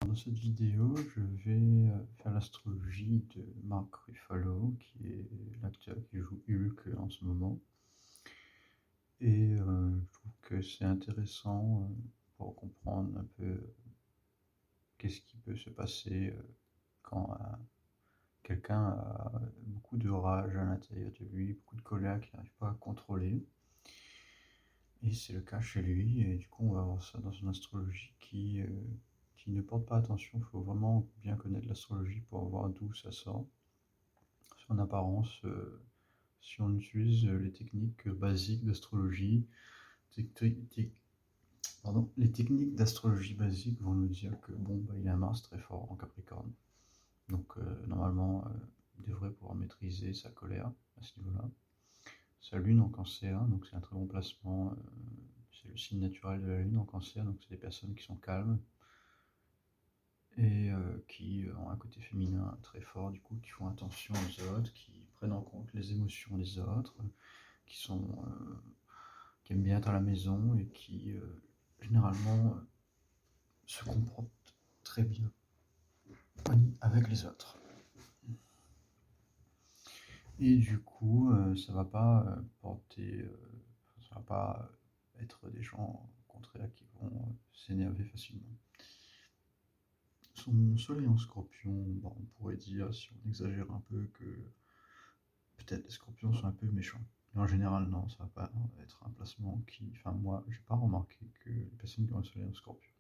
Dans cette vidéo, je vais faire l'astrologie de Mark Ruffalo, qui est l'acteur qui joue Hulk en ce moment. Et je trouve que c'est intéressant pour comprendre un peu qu'est-ce qui peut se passer quand quelqu'un a beaucoup de rage à l'intérieur de lui, beaucoup de colère qu'il n'arrive pas à contrôler. Et c'est le cas chez lui, et du coup on va voir ça dans une astrologie qui ne porte pas attention. Il faut vraiment bien connaître l'astrologie pour voir d'où ça sort. En apparence, si on utilise les techniques basiques d'astrologie, les techniques d'astrologie basiques vont nous dire que bon, il a un Mars très fort en Capricorne. Donc normalement, il devrait pouvoir maîtriser sa colère à ce niveau-là. Sa lune en cancer, donc c'est un très bon placement. C'est le signe naturel de la lune en cancer, donc c'est des personnes qui sont calmes et qui ont un côté féminin très fort, du coup, qui font attention aux autres, qui prennent en compte les émotions des autres, qui qui aiment bien être à la maison et qui généralement se comportent très bien avec les autres. Et du coup, ça va pas ça va pas être des gens contraires qui vont s'énerver facilement. Son soleil en scorpion, on pourrait dire, si on exagère un peu, que peut-être les scorpions sont un peu méchants. Mais en général, non, ça va pas être un placement qui. Enfin, moi, j'ai pas remarqué que les personnes qui ont un soleil en scorpion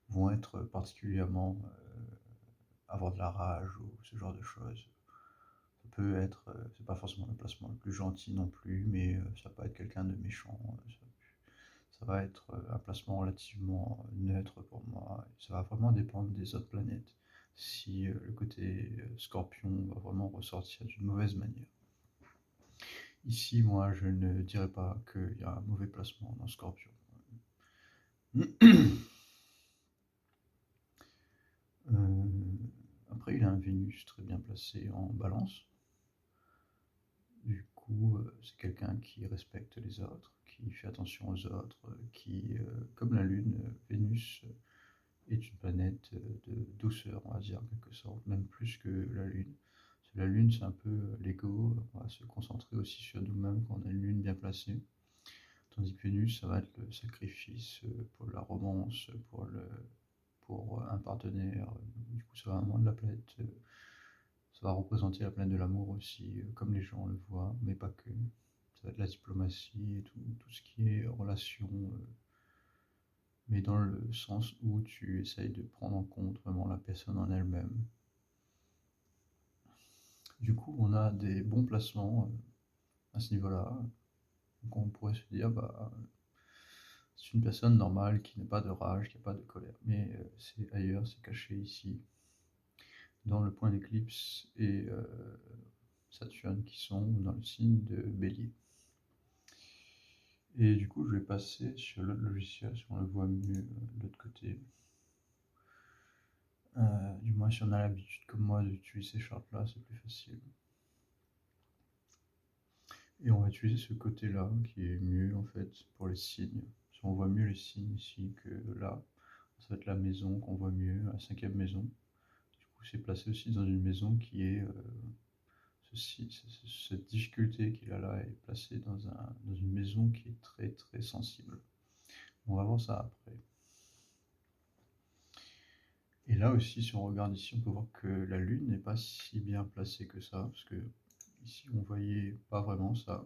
vont être particulièrement avoir de la rage ou ce genre de choses. Ça peut être, c'est pas forcément le placement le plus gentil non plus, mais ça peut être quelqu'un de méchant. Ça va être un placement relativement neutre pour moi. Ça va vraiment dépendre des autres planètes. Si le côté scorpion va vraiment ressortir d'une mauvaise manière. Ici, moi, je ne dirais pas qu'il y a un mauvais placement dans Scorpion. Après, il a un Vénus très bien placé en balance. Du coup, c'est quelqu'un qui respecte les autres, qui fait attention aux autres, qui, comme la Lune, Vénus est une planète de douceur, on va dire, en quelque sorte, même plus que la Lune. La Lune, c'est un peu l'ego, on va se concentrer aussi sur nous-mêmes quand on a une Lune bien placée. Tandis que Vénus, ça va être le sacrifice pour la romance, pour un partenaire. Du coup, ça va vraiment de la planète. Ça va représenter la planète de l'amour aussi, comme les gens le voient, mais pas que. Ça va être la diplomatie et tout ce qui est relation, mais dans le sens où tu essayes de prendre en compte vraiment la personne en elle-même. Du coup, on a des bons placements à ce niveau-là. Donc on pourrait se dire, c'est une personne normale qui n'a pas de rage, qui n'a pas de colère. Mais c'est ailleurs, c'est caché ici, dans le point d'éclipse et Saturne qui sont dans le signe de Bélier. Et du coup, je vais passer sur l'autre logiciel, si on le voit mieux de l'autre côté. Du moins, si on a l'habitude comme moi d'utiliser ces chartes-là, c'est plus facile. Et on va utiliser ce côté-là, qui est mieux en fait pour les signes. Si on voit mieux les signes ici que là, ça va être la maison qu'on voit mieux, la 5e maison. Du coup, c'est placé aussi dans une maison qui est cette difficulté qu'il a là est placée dans une maison qui est très très sensible. On va voir ça après. Et là aussi, si on regarde ici, on peut voir que la Lune n'est pas si bien placée que ça, parce que ici on voyait pas vraiment ça.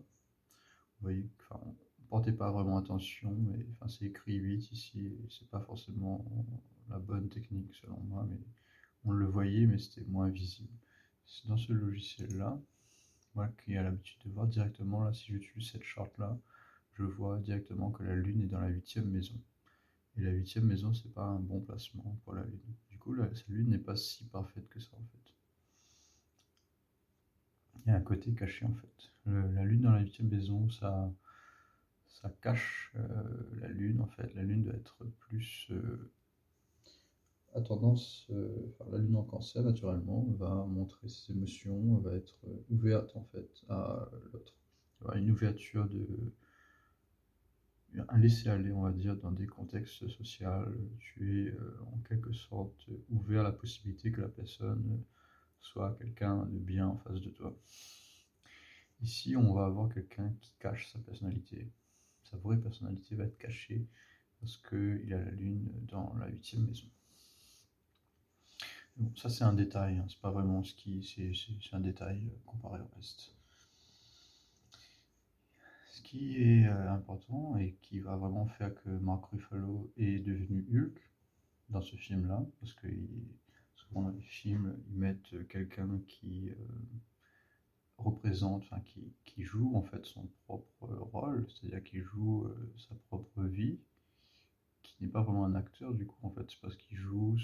On voyait, enfin, on portait pas vraiment attention, mais enfin, c'est écrit 8 ici, et c'est pas forcément la bonne technique selon moi, mais on le voyait, mais c'était moins visible. C'est dans ce logiciel-là, moi qui ai l'habitude de voir directement, là, si j'utilise cette charte-là, je vois directement que la Lune est dans la 8e maison. Et la 8e maison, c'est pas un bon placement pour la Lune. Du coup, sa Lune n'est pas si parfaite que ça, en fait. Il y a un côté caché, en fait. La Lune dans la 8e maison, ça cache la Lune, en fait. La Lune doit être plus à tendance, la Lune en Cancer, naturellement, va montrer ses émotions, elle va être ouverte, en fait, à l'autre. Il y aura une ouverture un laisser-aller, on va dire, dans des contextes sociaux. Tu es en quelque sorte ouvert à la possibilité que la personne soit quelqu'un de bien en face de toi. Ici, on va avoir quelqu'un qui cache sa personnalité. Sa vraie personnalité va être cachée parce qu'il a la lune dans la 8e maison. Bon, ça c'est un détail, hein, c'est pas vraiment ce qui. C'est un détail comparé au reste. Ce qui est important et qui va vraiment faire que Mark Ruffalo est devenu Hulk dans ce film-là, parce que souvent dans les films, ils mettent quelqu'un qui représente, enfin qui joue en fait son propre rôle, c'est-à-dire qui joue sa propre vie, qui n'est pas vraiment un acteur du coup en fait, c'est parce qu'il joue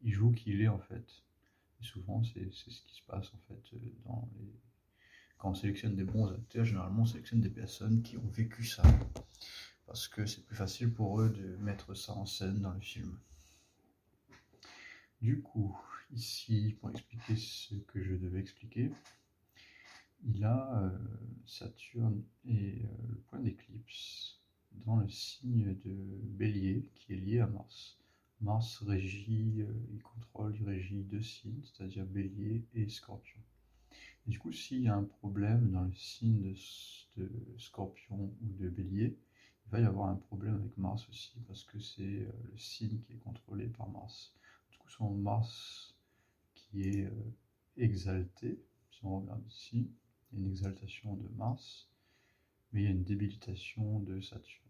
il joue qui il est en fait. Et souvent c'est ce qui se passe en fait quand on sélectionne des bons acteurs, généralement on sélectionne des personnes qui ont vécu ça, parce que c'est plus facile pour eux de mettre ça en scène dans le film. Du coup, ici, pour expliquer ce que je devais expliquer, il a Saturne et le point d'éclipse dans le signe de Bélier, qui est lié à Mars. Mars régit, il contrôle, il régit 2 signes, c'est-à-dire Bélier et Scorpion. Et du coup, s'il y a un problème dans le signe de Scorpion ou de Bélier, il va y avoir un problème avec Mars aussi, parce que c'est le signe qui est contrôlé par Mars. Du coup, son Mars qui est exalté, si on regarde ici, il y a une exaltation de Mars, mais il y a une débilitation de Saturne.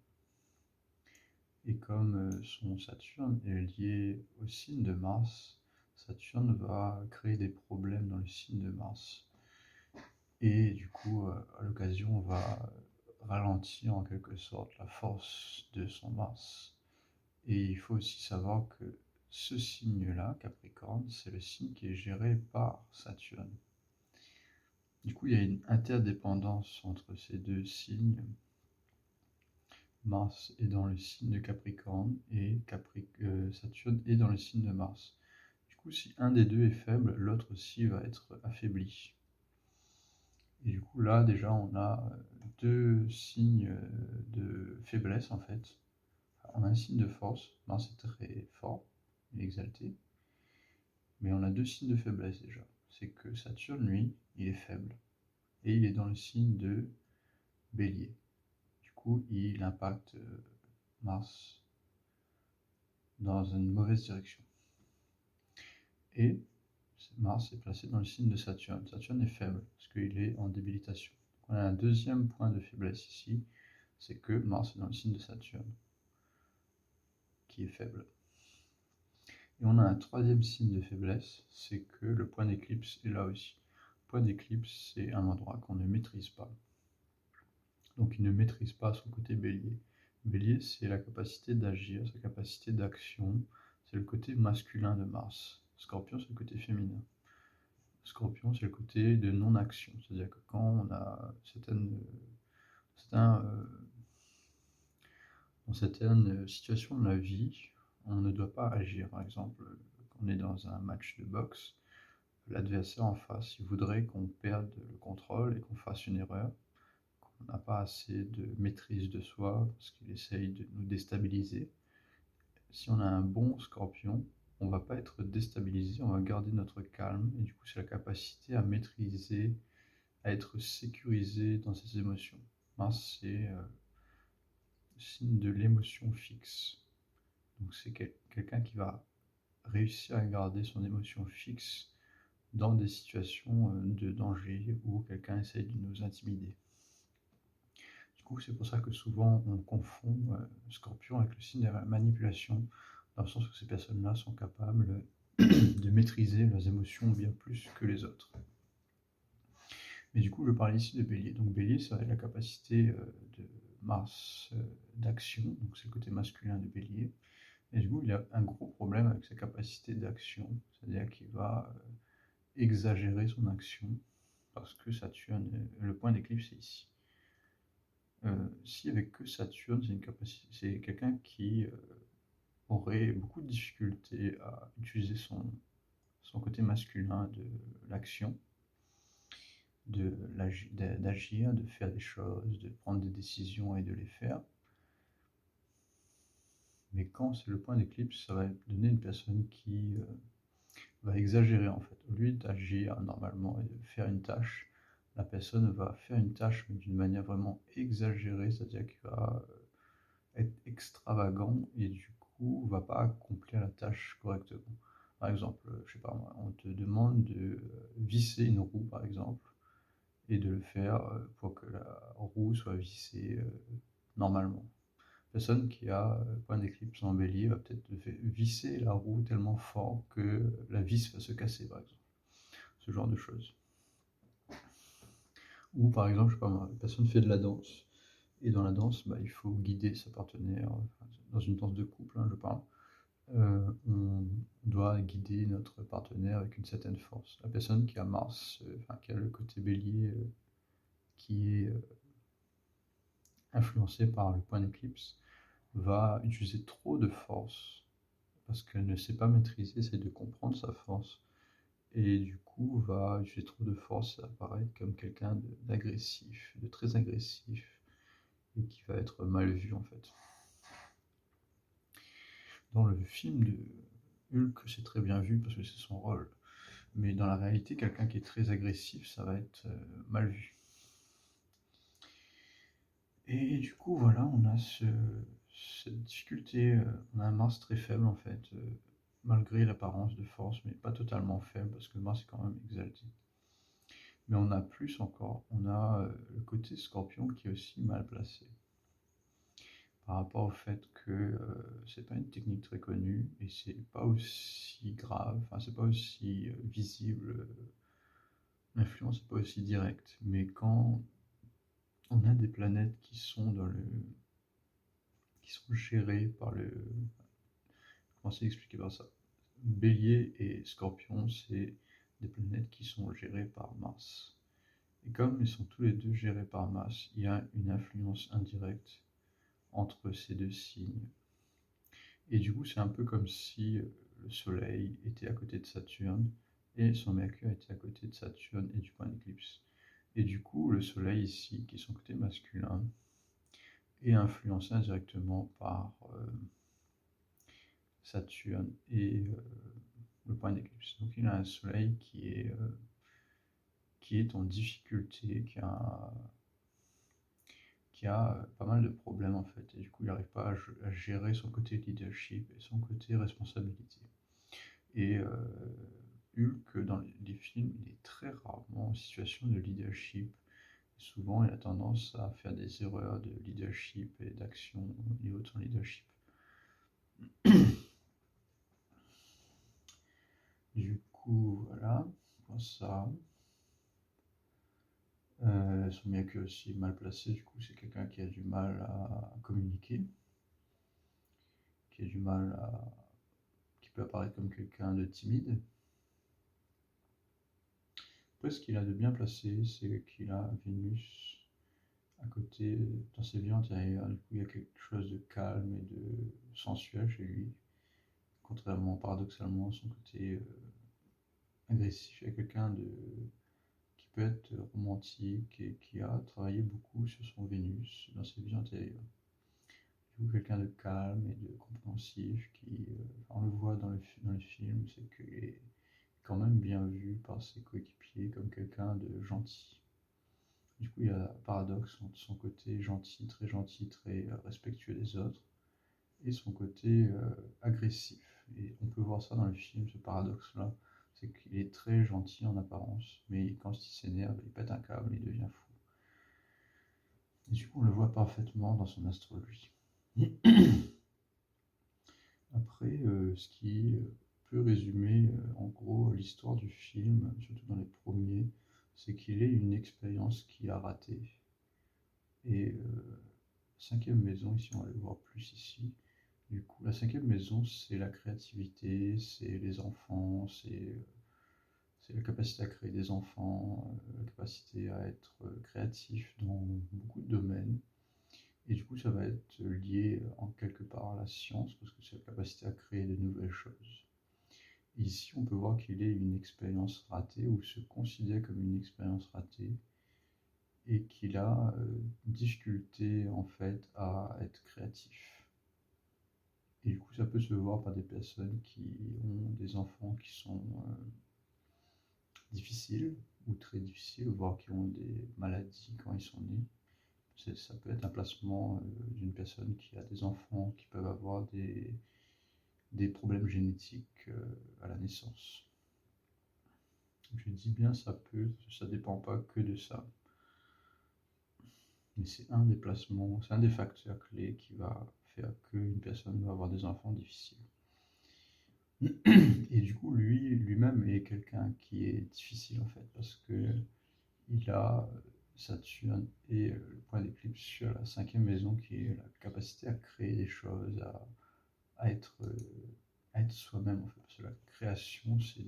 Et comme son Saturne est lié au signe de Mars, Saturne va créer des problèmes dans le signe de Mars. Et du coup, à l'occasion, on va ralentir en quelque sorte la force de son Mars. Et il faut aussi savoir que ce signe-là, Capricorne, c'est le signe qui est géré par Saturne. Du coup, il y a une interdépendance entre ces deux signes. Mars est dans le signe de Capricorne et Saturne est dans le signe de Mars. Du coup, si un des deux est faible, l'autre aussi va être affaibli. Et du coup, là, déjà, on a deux signes de faiblesse, en fait. On a un signe de force, Mars est très fort, il est exalté. Mais on a deux signes de faiblesse, déjà. C'est que Saturne, lui, il est faible. Et il est dans le signe de Bélier. Du coup, il impacte Mars dans une mauvaise direction. Et Mars est placé dans le signe de Saturne. Saturne est faible, parce qu'il est en débilitation. On a un deuxième point de faiblesse ici, c'est que Mars est dans le signe de Saturne, qui est faible. Et on a un troisième signe de faiblesse, c'est que le point d'éclipse est là aussi. Le point d'éclipse, c'est un endroit qu'on ne maîtrise pas. Donc il ne maîtrise pas son côté bélier. Bélier, c'est la capacité d'agir, sa capacité d'action, c'est le côté masculin de Mars. Scorpion, c'est le côté féminin. Scorpion, c'est le côté de non-action, c'est-à-dire que quand on a dans certaines situations de la vie, on ne doit pas agir. Par exemple, quand on est dans un match de boxe, l'adversaire en face, il voudrait qu'on perde le contrôle et qu'on fasse une erreur, qu'on n'a pas assez de maîtrise de soi, parce qu'il essaye de nous déstabiliser. Si on a un bon Scorpion, on ne va pas être déstabilisé, on va garder notre calme, et du coup c'est la capacité à maîtriser, à être sécurisé dans ses émotions. Mars, c'est le signe de l'émotion fixe. Donc c'est quelqu'un qui va réussir à garder son émotion fixe dans des situations de danger où quelqu'un essaie de nous intimider. Du coup, c'est pour ça que souvent on confond Scorpion avec le signe de la manipulation, dans le sens où ces personnes-là sont capables de maîtriser leurs émotions bien plus que les autres. Mais du coup, je parle ici de Bélier. Donc Bélier, ça va être la capacité de Mars d'action, donc c'est le côté masculin de Bélier. Et du coup, il a un gros problème avec sa capacité d'action, c'est-à-dire qu'il va exagérer son action, parce que Saturne, le point d'éclipse est ici. Si avec que Saturne, c'est quelqu'un qui aurait beaucoup de difficultés à utiliser son côté masculin de l'action. d'agir, de faire des choses, de prendre des décisions et de les faire. Mais quand c'est le point d'éclipse, ça va donner une personne qui va exagérer en fait. Au lieu d'agir normalement et de faire une tâche, la personne va faire une tâche mais d'une manière vraiment exagérée, c'est-à-dire qu'il va être extravagant et du coup va pas accomplir la tâche correctement. Par exemple, je sais pas moi, on te demande de visser une roue par exemple et de le faire pour que la roue soit vissée normalement. Personne qui a point d'éclipse en bélier va peut-être visser la roue tellement fort que la vis va se casser par exemple. Ce genre de choses. Ou par exemple, je sais pas moi, la personne fait de la danse. Et dans la danse, il faut guider sa partenaire, dans une danse de couple, je parle. On doit guider notre partenaire avec une certaine force. La personne qui a Mars, qui a le côté bélier, qui est influencé par le point d'éclipse, va utiliser trop de force parce qu'elle ne sait pas maîtriser, essaie de comprendre sa force et du coup va utiliser trop de force, ça apparaît comme quelqu'un d'agressif, de très agressif et qui va être mal vu en fait. Dans le film de Hulk, c'est très bien vu parce que c'est son rôle, mais dans la réalité, quelqu'un qui est très agressif, ça va être mal vu. Et du coup, voilà, on a cette difficulté, on a un Mars très faible en fait, malgré l'apparence de force, mais pas totalement faible, parce que Mars est quand même exalté. Mais on a plus encore, on a le côté Scorpion qui est aussi mal placé, par rapport au fait que c'est pas une technique très connue, et c'est pas aussi grave, c'est pas aussi visible, l'influence n'est pas aussi directe, mais quand on a des planètes qui sont gérées par le... Comment c'est expliqué par ça? Bélier et Scorpion, c'est des planètes qui sont gérées par Mars. Et comme ils sont tous les deux gérés par Mars, il y a une influence indirecte entre ces deux signes. Et du coup, c'est un peu comme si le Soleil était à côté de Saturne et son Mercure était à côté de Saturne et du point d'éclipse. Et du coup, le Soleil ici, qui est son côté masculin, est influencé indirectement par Saturne et le point d'éclipse. Donc il a un Soleil qui est en difficulté, qui a pas mal de problèmes en fait, et du coup il n'arrive pas à gérer son côté leadership et son côté responsabilité. Et Hulk, dans les films, il est très rarement en situation de leadership. Souvent, il a tendance à faire des erreurs de leadership et d'action au niveau de son leadership. Du coup, voilà, pour ça. Son Mercure aussi mal placé, du coup, c'est quelqu'un qui a du mal à communiquer, qui a du mal à... qui peut apparaître comme quelqu'un de timide. Après, ce qu'il a de bien placé, c'est qu'il a Vénus à côté, dans ses vies antérieures. Du coup, il y a quelque chose de calme et de sensuel chez lui, contrairement, paradoxalement, à son côté agressif. Il y a quelqu'un qui peut être romantique et qui a travaillé beaucoup sur son Vénus dans ses vies antérieures. Du coup, quelqu'un de calme et de compréhensif qui, on le voit dans le film, c'est qu'il est quand même bien vu par ses coéquipiers comme quelqu'un de gentil. Du coup, il y a un paradoxe entre son côté gentil, très respectueux des autres, et son côté agressif. Et on peut voir ça dans le film, ce paradoxe-là, c'est qu'il est très gentil en apparence, mais quand il s'énerve, il pète un câble, il devient fou. Et du coup, on le voit parfaitement dans son astrologie. Après, ce qui peut résumer en gros l'histoire du film, surtout dans les premiers, c'est qu'il est une expérience qui a raté. Et cinquième maison, ici on va le voir plus ici. Du coup, la cinquième maison, c'est la créativité, c'est les enfants, c'est la capacité à créer des enfants, la capacité à être créatif dans beaucoup de domaines. Et du coup, ça va être lié en quelque part à la science, parce que c'est la capacité à créer de nouvelles choses. Ici, on peut voir qu'il est une expérience ratée ou se considère comme une expérience ratée et qu'il a difficulté en fait à être créatif. Et du coup, ça peut se voir par des personnes qui ont des enfants qui sont difficiles ou très difficiles, voire qui ont des maladies quand ils sont nés. Ça peut être un placement d'une personne qui a des enfants qui peuvent avoir des problèmes génétiques à la naissance. Je dis bien ça dépend pas que de ça. Mais c'est un des placements, c'est un des facteurs clés qui va faire qu'une personne va avoir des enfants difficiles. Et du coup, lui-même est quelqu'un qui est difficile en fait, parce que il a Saturne et le point d'éclipse sur la cinquième maison, qui est la capacité à créer des choses, à être, à être soi-même en fait. Parce que la création, c'est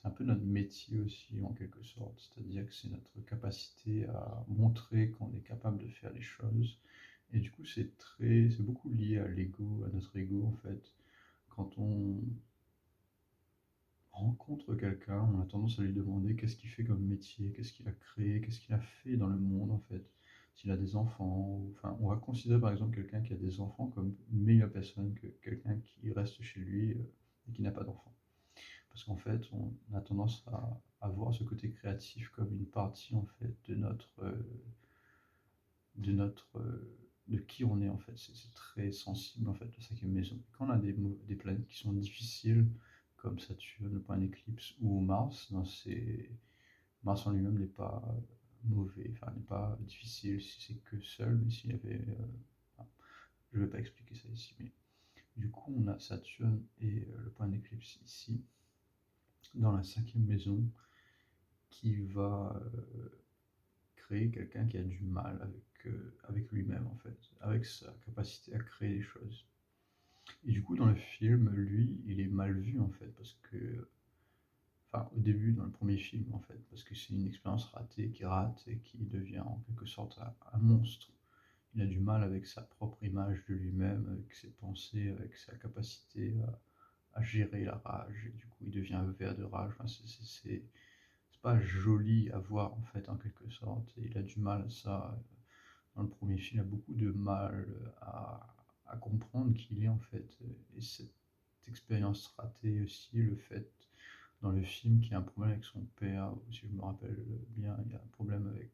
un peu notre métier aussi en quelque sorte, c'est-à-dire que c'est notre capacité à montrer qu'on est capable de faire les choses. Et du coup, c'est beaucoup lié à l'ego, à notre ego en fait. Quand on rencontre quelqu'un, on a tendance à lui demander qu'est-ce qu'il fait comme métier, qu'est-ce qu'il a créé, qu'est-ce qu'il a fait dans le monde en fait. S'il a des enfants, enfin, on va considérer par exemple quelqu'un qui a des enfants comme une meilleure personne que quelqu'un qui reste chez lui et qui n'a pas d'enfants. Parce qu'en fait, on a tendance à voir ce côté créatif comme une partie en fait de notre de qui on est en fait. C'est très sensible en fait la cinquième maison. Quand on a des planètes qui sont difficiles comme Saturne, le point d'éclipse ou Mars, Mars en lui-même n'est pas mauvais, enfin n'est pas difficile si c'est que seul, mais s'il y avait, enfin, je ne vais pas expliquer ça ici, mais du coup on a Saturne et le point d'éclipse ici dans la cinquième maison qui va créer quelqu'un qui a du mal avec lui-même en fait, avec sa capacité à créer des choses. Et du coup dans le film, lui, il est mal vu en fait, parce que, enfin au début dans le premier film en fait, parce que c'est une expérience ratée qui rate et qui devient en quelque sorte un monstre. Il a du mal avec sa propre image de lui-même, avec ses pensées, avec sa capacité à gérer la rage, et du coup il devient un ver de rage. Enfin, c'est pas joli à voir en fait en quelque sorte, et il a du mal à ça. Dans le premier film, il a beaucoup de mal à comprendre qui il est en fait, et cette expérience ratée aussi, le fait dans le film qu'il y a un problème avec son père, si je me rappelle bien, il y a un problème avec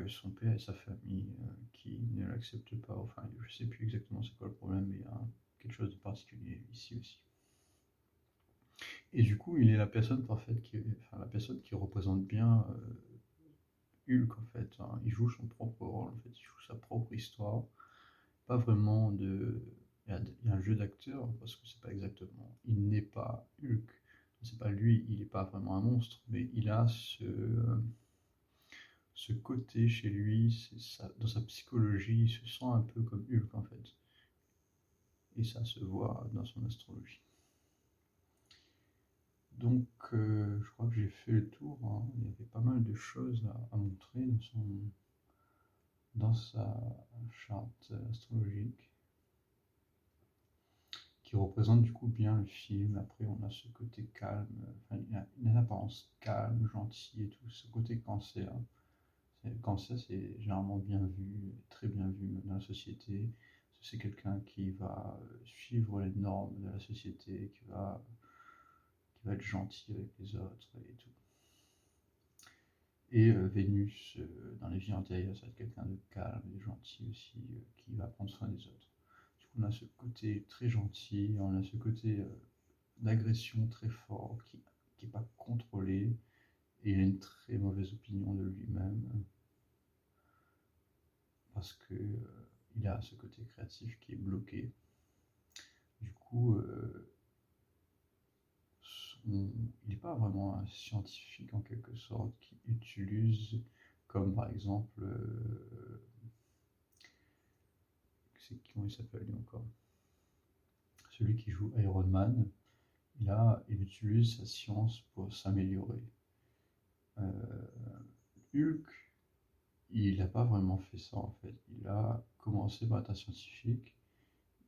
son père et sa famille qui ne l'acceptent pas. Enfin, je sais plus exactement c'est quoi le problème, mais il y a quelque chose de particulier ici aussi. Et du coup, il est la personne parfaite, enfin, la personne qui représente bien Hulk en fait. Hein. Il joue son propre rôle, en fait, il joue sa propre histoire. Pas vraiment de. Il y a un jeu d'acteur parce que c'est pas exactement. Il n'est pas Hulk. C'est pas lui, il n'est pas vraiment un monstre, mais il a ce côté chez lui, dans sa psychologie, il se sent un peu comme Hulk en fait. Et ça se voit dans son astrologie. Donc, je crois que j'ai fait le tour. Hein. Il y avait pas mal de choses à montrer dans sa charte astrologique, qui représente du coup bien le film. Après, on a ce côté calme, enfin, il a une apparence calme, gentille et tout, ce côté cancer. Cancer, c'est généralement bien vu, très bien vu dans la société. C'est quelqu'un qui va suivre les normes de la société, qui va être gentil avec les autres et tout. Et Vénus, dans les vies antérieures, ça va être quelqu'un de calme et gentil aussi, qui va prendre soin des autres. Du coup, on a ce côté très gentil, on a ce côté d'agression très fort, qui n'est pas contrôlé, et il a une très mauvaise opinion de lui-même, parce que il a ce côté créatif qui est bloqué. Du coup, il n'est pas vraiment un scientifique en quelque sorte, qui utilise, comme par exemple, comment il s'appelle lui encore, celui qui joue Iron Man, il utilise sa science pour s'améliorer. Hulk, il n'a pas vraiment fait ça en fait. Il a commencé par être un scientifique,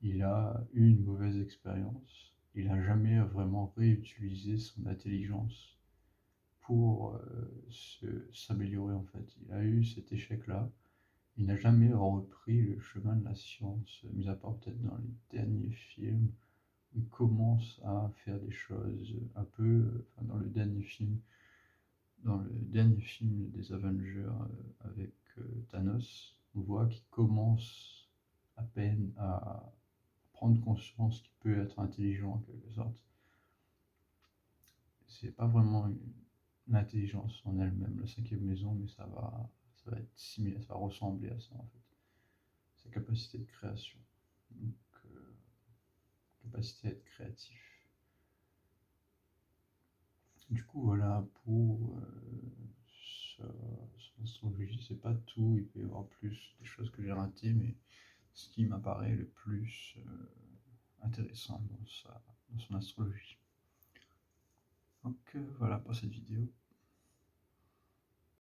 il a eu une mauvaise expérience, il n'a jamais vraiment réutilisé son intelligence pour s'améliorer en fait. Il a eu cet échec-là, il n'a jamais repris le chemin de la science, mis à part peut-être dans les derniers films, où il commence à faire des choses un peu, enfin, dans le dernier film des Avengers avec Thanos, on voit qu'il commence à peine à prendre conscience qu'il peut être intelligent en quelque sorte. C'est pas vraiment une intelligence en elle-même, la cinquième maison, mais ça va être similaire, ça va ressembler à ça en fait. Sa capacité de création, donc capacité à être créatif. Du coup, voilà pour son astrologie, c'est pas tout, il peut y avoir plus des choses que j'ai ratées, mais ce qui m'apparaît le plus intéressant dans son astrologie. Donc voilà pour cette vidéo.